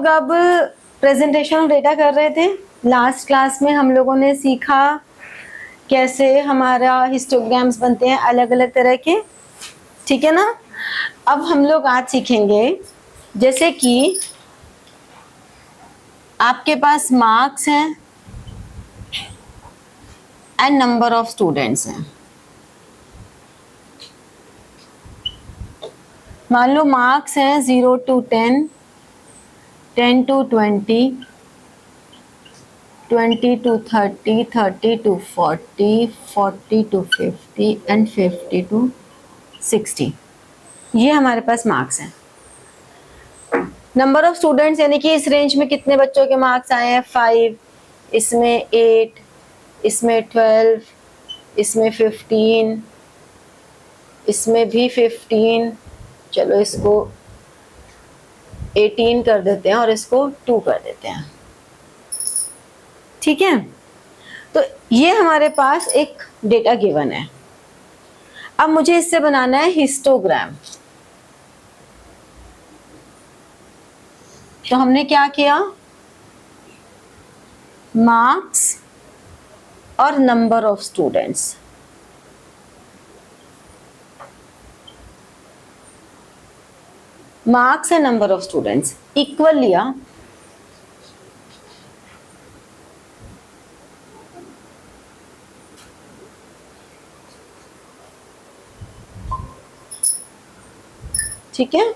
अब presentation of data कर रहे थे। लास्ट क्लास में हम लोगों ने सीखा कैसे हमारा हिस्टोग्राम्स बनते हैं अलग अलग तरह के, ठीक है ना। अब हम लोग आज सीखेंगे जैसे कि आपके पास मार्क्स हैं एंड नंबर ऑफ स्टूडेंट्स हैं। मान लो मार्क्स हैं 0 to 10, 10 to 20, 20 to 30, 30 to 40, 40 to 50 and 50 to 60। ये हमारे पास मार्क्स हैं। नंबर ऑफ स्टूडेंट्स यानी कि इस रेंज में कितने बच्चों के मार्क्स आए हैं 5, इसमें 8, इसमें 12, इसमें 15, इसमें भी 15, चलो इसको 18 कर देते हैं और इसको 2 कर देते हैं, ठीक है। तो ये हमारे पास एक डेटा गिवन है। अब मुझे इससे बनाना है हिस्टोग्राम। तो हमने क्या किया, मार्क्स और number of students, marks and number of students equal लिया। ठीक है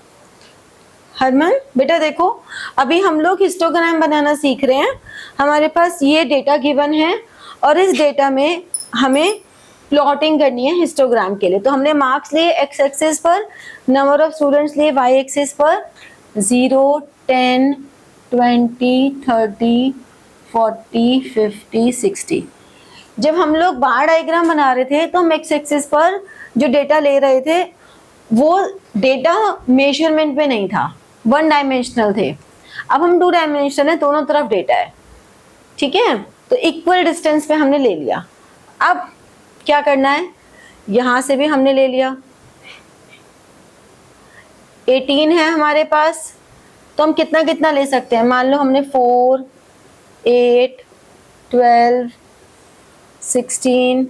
हरमन बेटा, देखो अभी हम लोग हिस्टोग्राम बनाना सीख रहे हैं। हमारे पास ये डेटा गिवन है और इस डेटा में हमें प्लॉटिंग करनी है हिस्टोग्राम के लिए। तो हमने मार्क्स लिए एक्स एक्सिस पर, नंबर ऑफ स्टूडेंट्स लिए वाई एक्सिस पर। 0, 10, 20, 30, 40, 50, 60। जब हम लोग बार डायग्राम बना रहे थे तो हम एक्स एक्सिस पर जो डेटा ले रहे थे वो डेटा मेजरमेंट पे नहीं था, 1 डायमेंशनल थे। अब हम 2 डायमेंशनल है, दोनों तरफ डेटा है, ठीक है। तो इक्वल डिस्टेंस पे हमने ले लिया। अब क्या करना है, यहां से भी हमने ले लिया। 18 है हमारे पास, तो हम कितना कितना ले सकते हैं। मान लो हमने 4, 8, 12, 16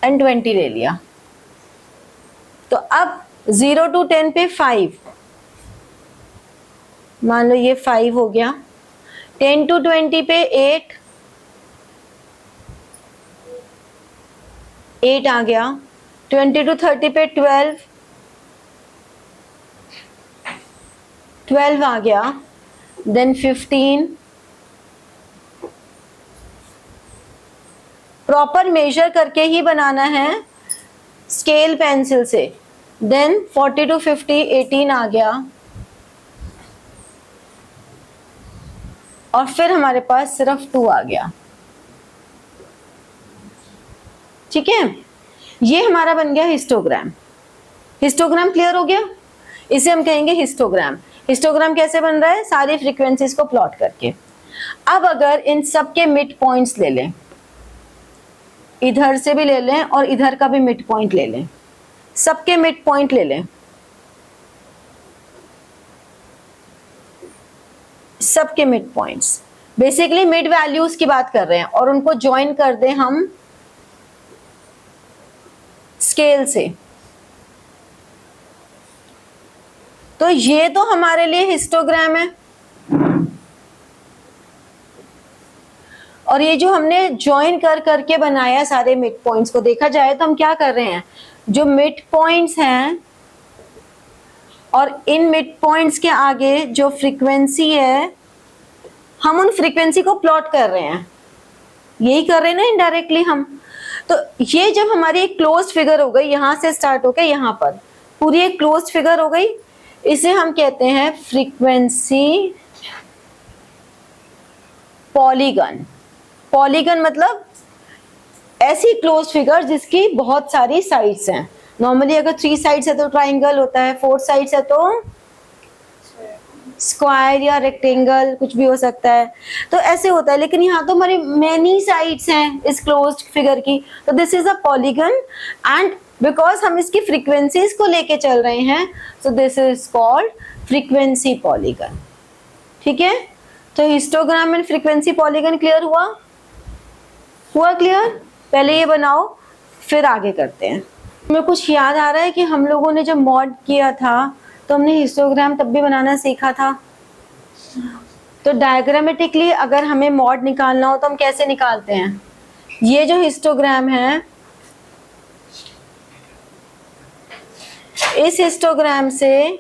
एंड 20 ले लिया। तो अब 0 to 10 पे 5, मान लो ये 5 हो गया। 10 to 20 पे 8 आ गया। 20 to 30 पे 12 आ गया। देन 15। प्रॉपर मेजर करके ही बनाना है स्केल पेंसिल से। देन 40 to 50 18 आ गया और फिर हमारे पास सिर्फ 2 आ गया, ठीक है। ये हमारा बन गया हिस्टोग्राम। हिस्टोग्राम क्लियर हो गया, इसे हम कहेंगे हिस्टोग्राम। हिस्टोग्राम कैसे बन रहा है, सारी फ्रीक्वेंसीज को प्लॉट करके। अब अगर इन सब के मिड पॉइंट्स ले लें, इधर से भी ले लें और इधर का भी मिड पॉइंट ले लें, सबके मिड पॉइंट ले लें, सबके mid points, basically mid values की बात कर रहे हैं, और उनको ज्वाइन कर दें हम स्केल से। तो ये तो हमारे लिए हिस्टोग्राम है। और ये जो हमने ज्वाइन कर करके बनाया सारे मिड पॉइंट्स को, देखा जाए तो हम क्या कर रहे हैं, जो मिड पॉइंट्स हैं और इन मिड पॉइंट्स के आगे जो फ्रीक्वेंसी है, हम उन फ्रीक्वेंसी को प्लॉट कर रहे हैं। यही कर रहे हैं ना इनडायरेक्टली हम। तो ये जब हमारी एक क्लोज्ड फिगर हो गई, यहां से स्टार्ट होकर यहां पर पूरी एक क्लोज्ड फिगर हो गई, इसे हम कहते हैं फ्रीक्वेंसी पॉलीगन। पॉलीगन मतलब ऐसी क्लोज फिगर जिसकी बहुत सारी साइड्स हैं। नॉर्मली अगर 3 साइड्स है तो ट्राइंगल होता है, 4 साइड्स है तो स्क्वायर या रेक्टेंगल, कुछ भी हो सकता है। तो ऐसे होता है, लेकिन यहाँ तो हमारी मेनी साइड्स हैं इस क्लोज्ड फिगर की। तो this is a polygon, and because हम इसकी फ्रीक्वेंसीज को लेके चल रहे हैं, so this is called frequency polygon. ठीक है, तो histogram and frequency polygon clear हुआ? हुआ क्लियर? पहले ये बनाओ फिर आगे करते हैं। तुम्हें कुछ याद आ रहा है कि हम लोगों ने जब मॉड किया था तो हमने हिस्टोग्राम तब भी बनाना सीखा था। तो डायग्रामेटिकली अगर हमें मॉड निकालना हो तो हम कैसे निकालते हैं? ये जो हिस्टोग्राम है, इस हिस्टोग्राम से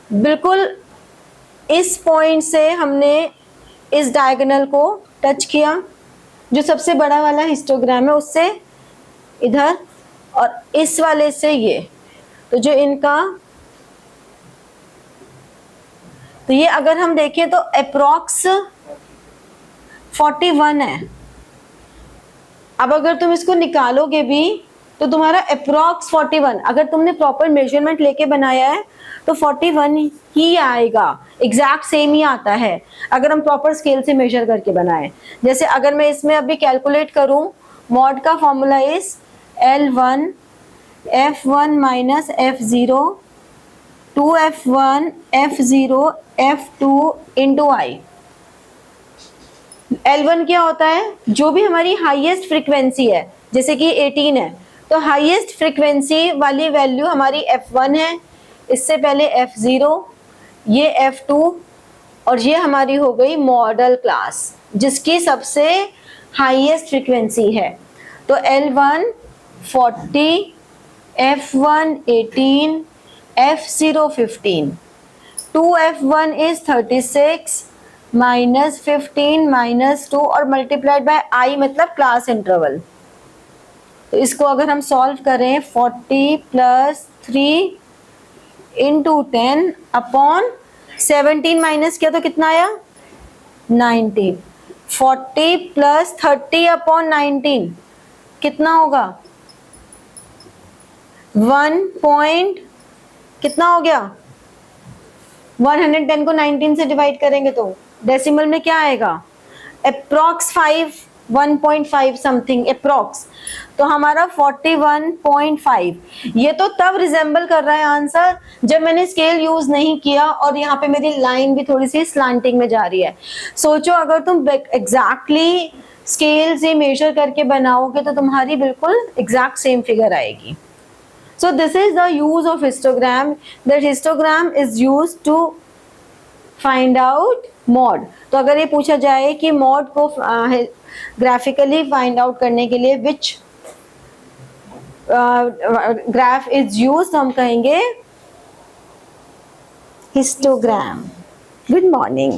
बिल्कुल इस पॉइंट से हमने इस डायगोनल को टच किया, जो सबसे बड़ा वाला हिस्टोग्राम है उससे इधर, और इस वाले से ये, तो जो इनका, तो ये अगर हम देखें तो अप्रॉक्स 41 है। अब अगर तुम इसको निकालोगे भी तो तुम्हारा अप्रॉक्स 41, अगर तुमने प्रॉपर मेजरमेंट लेके बनाया है तो 41 ही आएगा, एग्जैक्ट सेम ही आता है अगर हम प्रॉपर स्केल से मेजर करके बनाए। जैसे अगर मैं इसमें अभी कैलकुलेट करूं, मॉड का formula is L1 F1 minus F0 2F1 F0 F2 into I. L1 क्या होता है? जो भी हमारी हाईएस्ट फ्रीक्वेंसी है, जैसे कि 18 है तो हाईएस्ट फ्रीक्वेंसी वाली वैल्यू हमारी F1 है, इससे पहले F0, ये F2, और ये हमारी हो गई मॉडल क्लास जिसकी सबसे हाईएस्ट फ्रीक्वेंसी है। तो L1 40, F1 18, F0 15, 2F1 is 36 minus 15 minus 2 और मल्टीप्लाइड बाय आई मतलब क्लास इंटरवल। तो इसको अगर हम सॉल्व करें 40 प्लस 3 इंटू 10 अपॉन 17 माइनस किया तो कितना आया? 19। 40 प्लस 30 अपॉन 19 कितना होगा? 1 पॉइंट कितना हो गया? 110 को 19 से डिवाइड करेंगे तो डेसिमल में क्या आएगा? अप्रॉक्स 5, 1.5 समथिंग अप्रॉक्स, तो हमारा 41.5। ये तो तब रिजेंबल कर रहा है आंसर जब मैंने स्केल यूज नहीं किया और यहाँ पे मेरी लाइन भी थोड़ी सी स्लांटिंग में जा रही है। सोचो अगर तुम एग्जैक्टली स्केल से मेजर करके बनाओगे तो तुम्हारी बिल्कुल एग्जैक्ट सेम फिगर आएगी। So this is the use of histogram. That histogram is used to find out mod. तो अगर ये पूछा जाए कि mod को ग्राफिकली फाइंड आउट करने के लिए which ग्राफ इज यूज, तो हम कहेंगे हिस्टोग्राम। Good morning.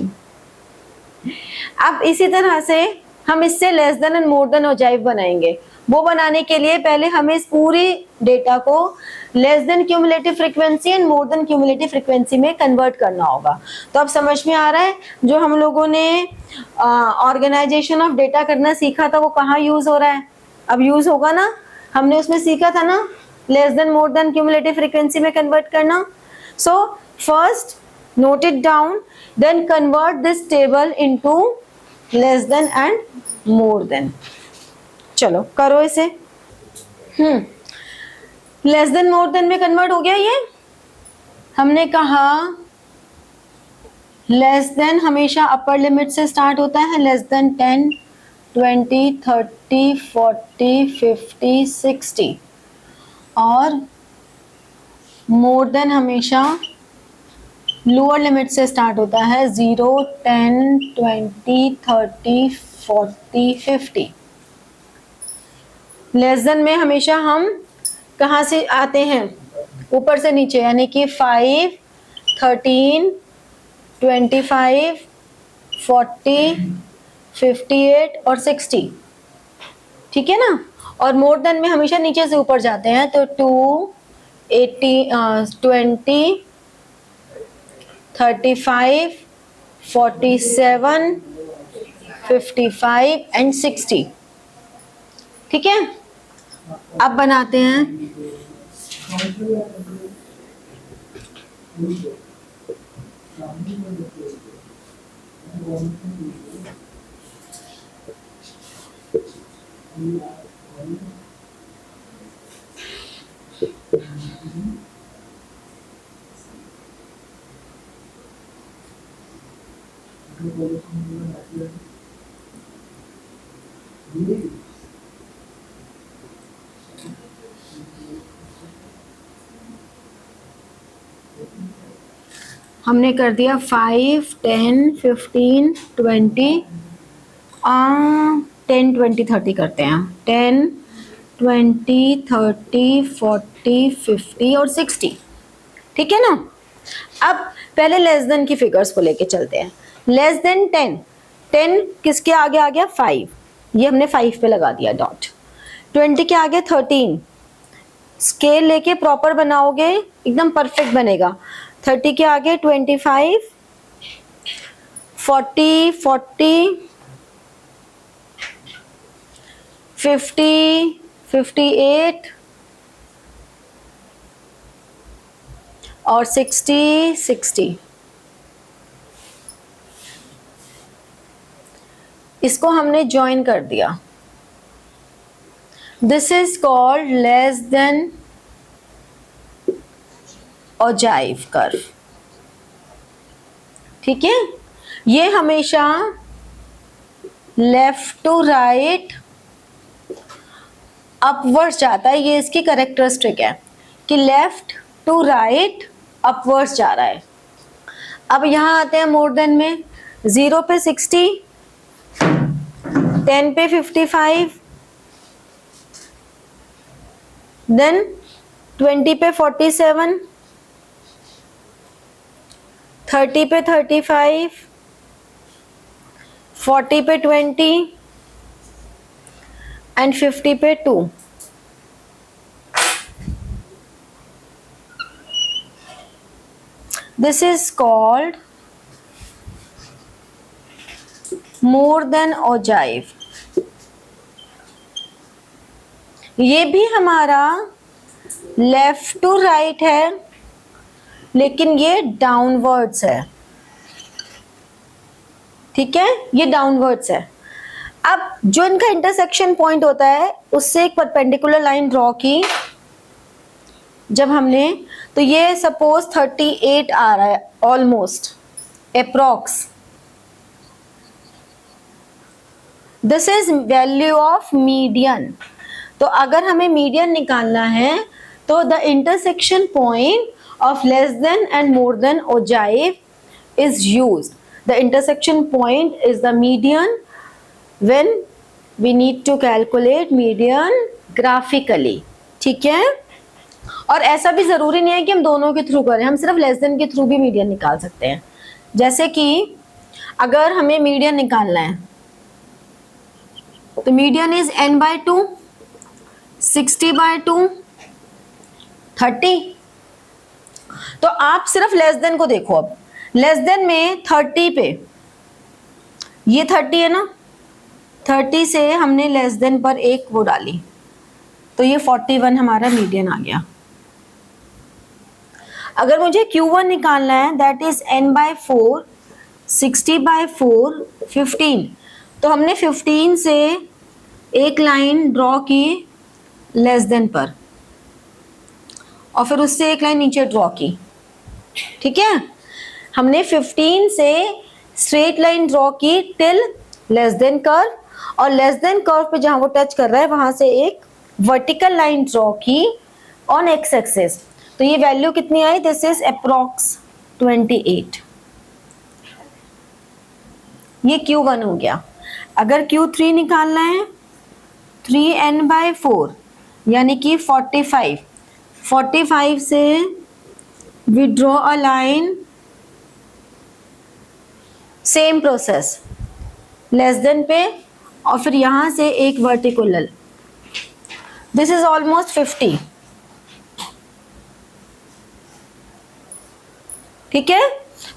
अब इसी तरह से हम इससे less than and more then ogive बनाएंगे। वो बनाने के लिए पहले हमें इस पूरी डेटा को less than cumulative frequency and more than cumulative frequency में कन्वर्ट करना होगा। तो अब समझ में आ रहा है जो हम लोगों ने ऑर्गेनाइजेशन ऑफ डेटा करना सीखा था वो कहाँ यूज हो रहा है? अब यूज होगा ना, हमने उसमें सीखा था ना less than more than cumulative frequency में कन्वर्ट करना। So first note it down, then convert this table into less than and more than. चलो करो इसे। लेस देन मोर देन में कन्वर्ट हो गया ये। हमने कहा लेस देन हमेशा अपर लिमिट से स्टार्ट होता है, लेस देन 10, 20, 30, 40, 50, 60, और मोर देन हमेशा लोअर लिमिट से स्टार्ट होता है, 0, 10, 20, 30, 40, 50। लेस देन में हमेशा हम कहाँ से आते हैं? ऊपर से नीचे, यानी कि 5, 13, 25, 40, 58 और 60, ठीक है ना। और मोर देन में हमेशा नीचे से ऊपर जाते हैं, तो 2, 20, 35, 47, 55 एंड 60, ठीक है। अब बनाते हैं हमने कर दिया 5, 10, 15, 20, 10, 20, 30 करते हैं। 10, 20, 30, 40, 50 और 60, ठीक है ना। अब पहले लेस देन की फिगर्स को लेके चलते हैं। लेस देन 10, 10 किसके आगे आ गया? 5, ये हमने 5 पे लगा दिया डॉट। 20 के आगे 13, स्केल लेके प्रॉपर बनाओगे एकदम परफेक्ट बनेगा। 30 के आगे 25, 40, 50, 58 और 60। इसको हमने ज्वाइन कर दिया। This is called less than ogive curve, ठीक है। ये हमेशा लेफ्ट टू राइट अपवर्ड्स जाता है, ये इसकी कैरेक्टरिस्टिक है कि लेफ्ट टू राइट अपवर्ड्स जा रहा है। अब यहां आते हैं मोर देन में। 0 पे 60, 10 पे 55, देन 20 पे 47, 30 पे 35, 40 पे 20 एंड 50 पे 2। This is called more than ogive। ये भी हमारा लेफ्ट टू राइट है, लेकिन ये डाउनवर्ड्स है, ठीक है, ये डाउनवर्ड्स है। अब जो इनका इंटरसेक्शन पॉइंट होता है उससे एक परपेंडिकुलर लाइन ड्रॉ की जब हमने, तो ये सपोज 38 आ रहा है almost approx. This is value of median. तो अगर हमें मीडियन निकालना है तो the intersection point of less than and more than ogive is used. The intersection point is the median when we need to calculate median graphically, ठीक है। और ऐसा भी जरूरी नहीं है कि हम दोनों के थ्रू करें, हम सिर्फ लेस देन के थ्रू भी मीडियन निकाल सकते हैं। जैसे कि अगर हमें मीडियन निकालना है तो मीडियन इज n/2, 60/2, 30। तो आप सिर्फ लेस देन को देखो। अब लेस देन में 30 पे, ये 30 है ना, 30 से हमने लेस देन पर एक वो डाली तो ये 41 हमारा मीडियन आ गया। अगर मुझे Q1 निकालना है दैट इज n/4, 60/4, 15, तो हमने 15 से एक लाइन ड्रॉ की लेस देन पर और फिर उससे एक लाइन नीचे ड्रॉ की, ठीक है। हमने 15 से स्ट्रेट लाइन ड्रॉ की टिल लेस देन कर्व, और लेस देन कर्व पे जहां वो टच कर रहा है वहां से एक वर्टिकल लाइन ड्रॉ की ऑन एक्स एक्सिस। तो ये वैल्यू कितनी आई? This is approx 28। ये Q1 हो गया। अगर Q3 निकालना है 3n/4 यानी कि 45 से we draw a line, same process less than पे और फिर यहां से एक वर्टिकल। दिस इज ऑलमोस्ट 50, ठीक है।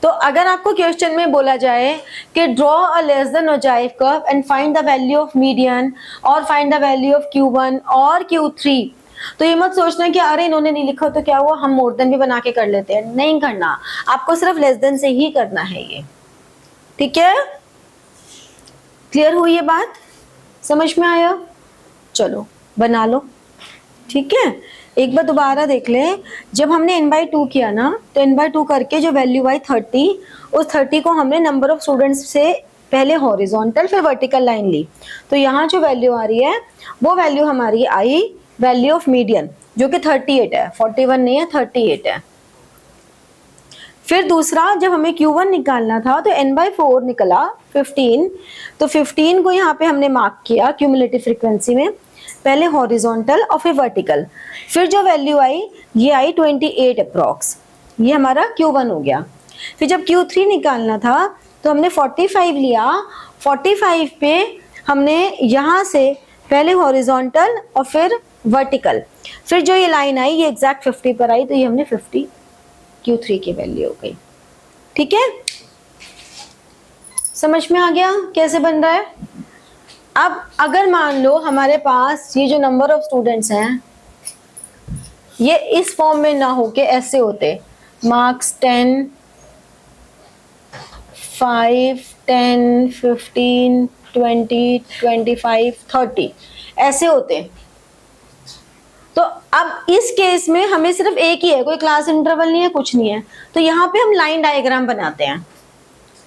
तो अगर आपको क्वेश्चन में बोला जाए कि draw a less than ogive curve and find the value of median और find the value of Q1 और Q3, तो ये मत सोचना कि अरे इन्होंने नहीं लिखा तो क्या हुआ, हम मोर देन भी बना के कर लेते हैं। नहीं करना, आपको सिर्फ लेस देन से ही करना है ये, ठीक है। क्लियर हुई ये बात? समझ में आया? चलो बना लो, ठीक है। एक बार दोबारा देख ले। जब हमने n/2 किया ना तो n/2 करके जो वैल्यू आई 30, उस 30 को हमने नंबर ऑफ स्टूडेंट्स से पहले हॉरिजॉन्टल फिर वर्टिकल लाइन ली, तो यहाँ जो वैल्यू आ रही है वो वैल्यू हमारी आई वैल्यू ऑफ मीडियन, जो कि 38 है, 41 नहीं है, 38 है। फिर दूसरा, जब हमें Q1 निकालना था तो n/4 निकला 15, तो 15 को यहाँ पे हमने मार्क किया क्यूमुलेटिव फ्रीक्वेंसी में, पहले हॉरिजॉन्टल और फिर वर्टिकल। फिर जो वैल्यू आई ये आई 28 अप्रॉक्स, ये हमारा Q1 हो गया। फिर जब Q3 निकालना था तो हमने 45 लिया, 45 पे हमने यहाँ से पहले हॉरिजॉन्टल और फिर वर्टिकल, फिर जो ये लाइन आई ये एग्जैक्ट 50 पर आई, तो ये हमने 50 Q3 की वैल्यू हो गई। ठीक है, समझ में आ गया कैसे बन रहा है। अब अगर मान लो हमारे पास ये जो नंबर ऑफ स्टूडेंट्स हैं ये इस फॉर्म में ना होके ऐसे होते, मार्क्स 10, 5, 10, 15, 20, 25, 30 ऐसे होते, तो अब इस केस में हमें सिर्फ एक ही है, कोई क्लास इंटरवल नहीं है, कुछ नहीं है, तो यहाँ पे हम लाइन डायग्राम बनाते हैं।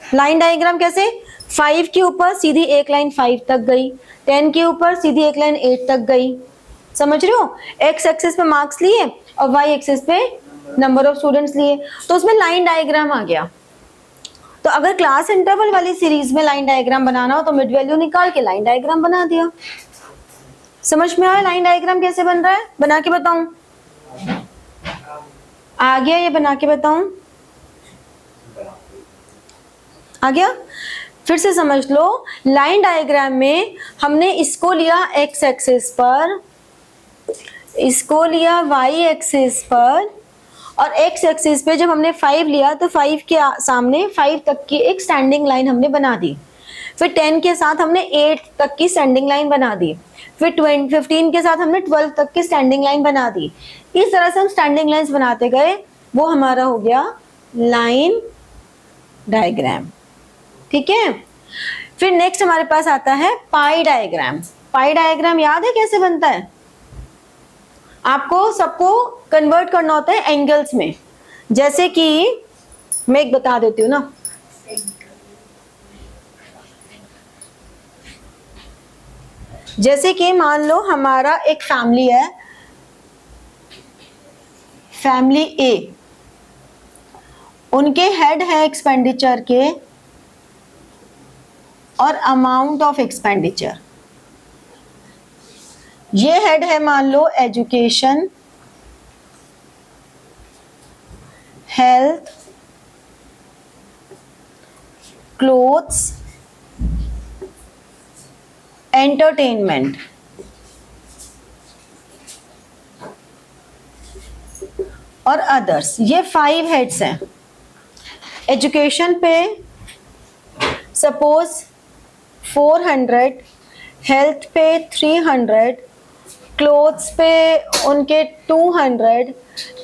लाइन डायग्राम कैसे, 5 के ऊपर सीधी एक लाइन 5 तक गई, 10 के ऊपर सीधी एक लाइन 8 तक गई, समझ रहे हो। एक्स एक्सिस पे मार्क्स लिए और वाई एक्सिस पे नंबर ऑफ स्टूडेंट्स लिए, तो उसमें लाइन डायग्राम आ गया। तो अगर क्लास इंटरवल वाली सीरीज में लाइन डायग्राम बनाना हो तो मिड वैल्यू निकाल के लाइन डायग्राम बना दिया। समझ में आया लाइन डायग्राम कैसे बन रहा है, बना के बताऊं, आ गया ये, बना के बताऊं, आ गया। फिर से समझ लो, लाइन डायग्राम में हमने इसको लिया एक्स एक्सिस पर, इसको लिया वाई एक्सिस पर, और एक्स एक्सिस पे जब हमने 5 लिया तो 5 के सामने 5 तक की एक स्टैंडिंग लाइन हमने बना दी, फिर 10 के साथ हमने 8 तक की स्टैंडिंग लाइन बना दी, फिर 15 के साथ हमने 12 तक की स्टैंडिंग लाइन बना दी। इस तरह से हम स्टैंडिंग लाइंस बनाते गए, वो हमारा हो गया लाइन डायग्राम। ठीक है, फिर नेक्स्ट हमारे पास आता है पाई डायग्राम। पाई डायग्राम याद है कैसे बनता है, आपको सबको कन्वर्ट करना होता है एंगल्स में। जैसे कि मैं एक बता देती हूँ ना, जैसे कि मान लो हमारा एक फैमिली है, फैमिली ए, उनके हेड है एक्सपेंडिचर के और अमाउंट ऑफ एक्सपेंडिचर। ये हेड है मान लो एजुकेशन, हेल्थ, क्लोथ्स, एंटरटेनमेंट। और अदर्स, ये 5 हेड्स हैं। एजुकेशन पे सपोज 400, हेल्थ पे 300, क्लोथ्स पे उनके 200,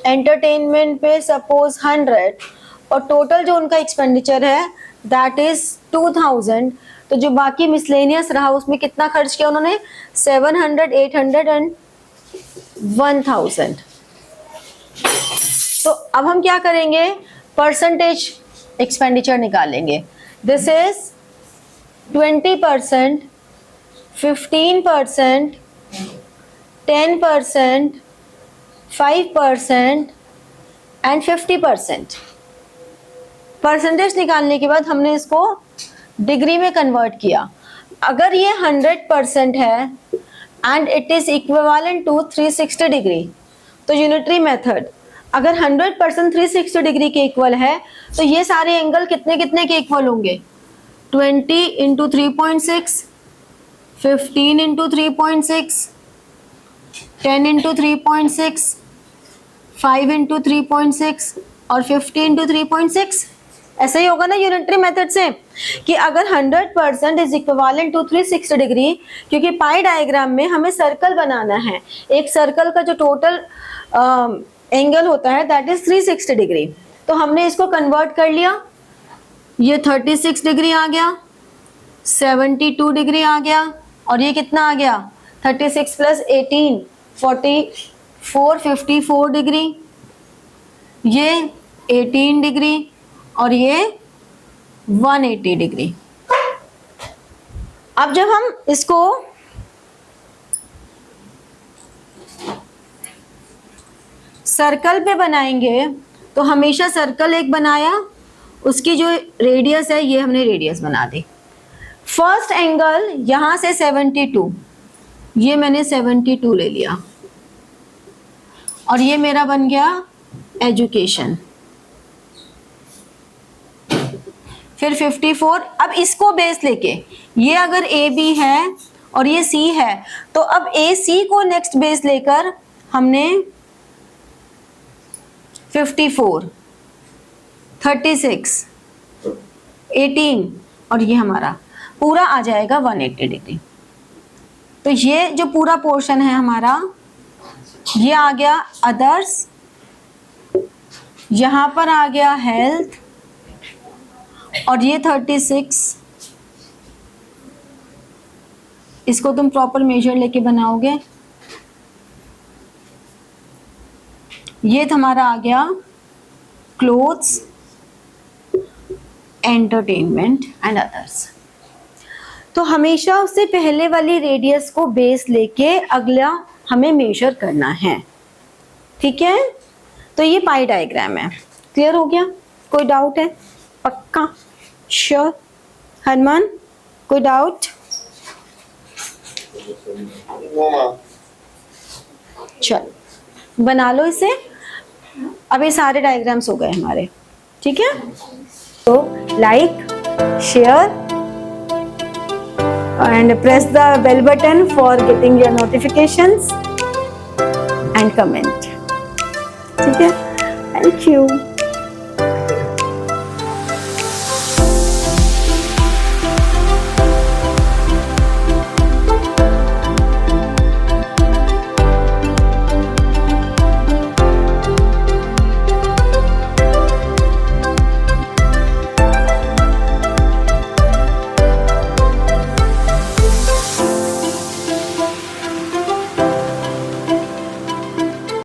एंटरटेनमेंट पे सपोज 100, और टोटल जो उनका एक्सपेंडिचर है दैट इज 2000। तो जो बाकी मिसलेनियस रहा उसमें कितना खर्च किया उन्होंने, 700, 800 एंड 1000। तो अब हम क्या करेंगे, परसेंटेज एक्सपेंडिचर निकालेंगे। This is 20%, 15%, 10%, 5% and 50%। परसेंटेज निकालने के बाद हमने इसको डिग्री में कन्वर्ट किया। अगर ये 100% है and it is equivalent to 360 degree, तो यूनिटरी मेथड अगर 100% 360 डिग्री के इक्वल है तो ये सारे एंगल कितने कितने के इक्वल होंगे, 20 इंटू 3.6, 15 इंटू 3.6, 10 इंटू 3.6, 5 इंटू 3.6 और 50 इंटू 3.6। ऐसा ही होगा ना यूनिटरी मेथड से, कि अगर 100% इज इक्विवेलेंट टू 360 डिग्री, क्योंकि पाई डायग्राम में हमें सर्कल बनाना है, एक सर्कल का जो टोटल एंगल होता है दैट इज 360 डिग्री। तो हमने इसको कन्वर्ट कर लिया, ये 36 डिग्री आ गया, 72 डिग्री आ गया, और ये कितना आ गया 36 प्लस 18 44 54 डिग्री, ये 18 डिग्री और ये 180 डिग्री। अब जब हम इसको सर्कल पे बनाएंगे तो हमेशा सर्कल एक बनाया, उसकी जो रेडियस है ये हमने रेडियस बना दी। फर्स्ट एंगल यहां से 72, ये मैंने 72 ले लिया और ये मेरा बन गया एजुकेशन। फिर 54, अब इसको बेस लेके ये अगर ए बी है और ये सी है तो अब ए सी को नेक्स्ट बेस लेकर हमने 54, 36, 18 और ये हमारा पूरा आ जाएगा 180 डिग्री। तो ये जो पूरा पोर्शन है हमारा ये आ गया अदर्स, यहां पर आ गया हेल्थ और ये 36, इसको तुम प्रॉपर मेजर लेके बनाओगे। ये हमारा आ गया क्लोथ्स, एंटरटेनमेंट एंड अदर्स। तो हमेशा उससे पहले वाली रेडियस को बेस लेके अगला हमें मेजर करना है, ठीक है। तो ये पाई डायग्राम है, क्लियर हो गया? कोई डाउट है? पक्का? श्योर? हनुमान कोई डाउट? चलो बना लो इसे। अब ये सारे डायग्राम्स हो गए हमारे, ठीक है। तो like, share and press the bell button for getting your notifications and comment, ठीक है। Thank you.